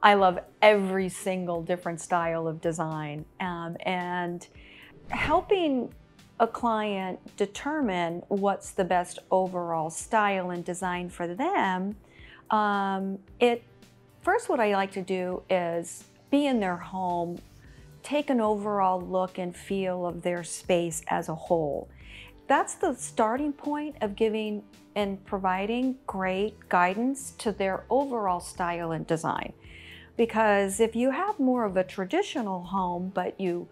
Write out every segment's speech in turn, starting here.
I love every single different style of design, and helping a client determine what's the best overall style and design for them. First, what I like to do is be in their home, take an overall look and feel of their space as a whole. That's the starting point of giving and providing great guidance to their overall style and design. Because if you have more of a traditional home, but you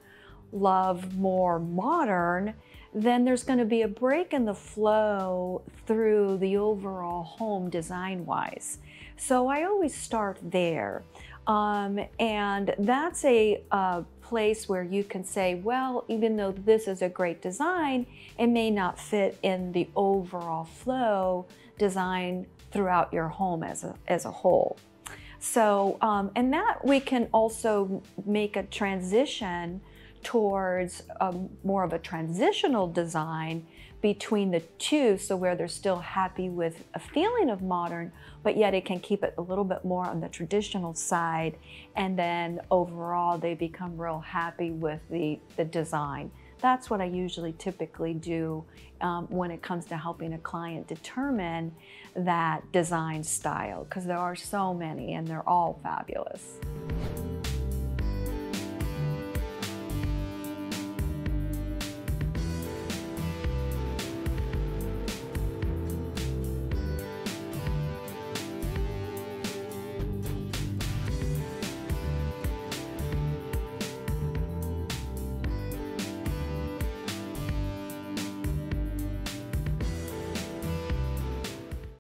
love more modern, then there's going to be a break in the flow through the overall home design-wise. So I always start there. And that's a place where you can say, well, even though this is a great design, it may not fit in the overall flow design throughout your home as a whole. So, and that we can also make a transition towards more of a transitional design between the two, so where they're still happy with a feeling of modern, but yet it can keep it a little bit more on the traditional side, and then overall they become real happy with the design. That's what I usually typically do when it comes to helping a client determine that design style, because there are so many and they're all fabulous.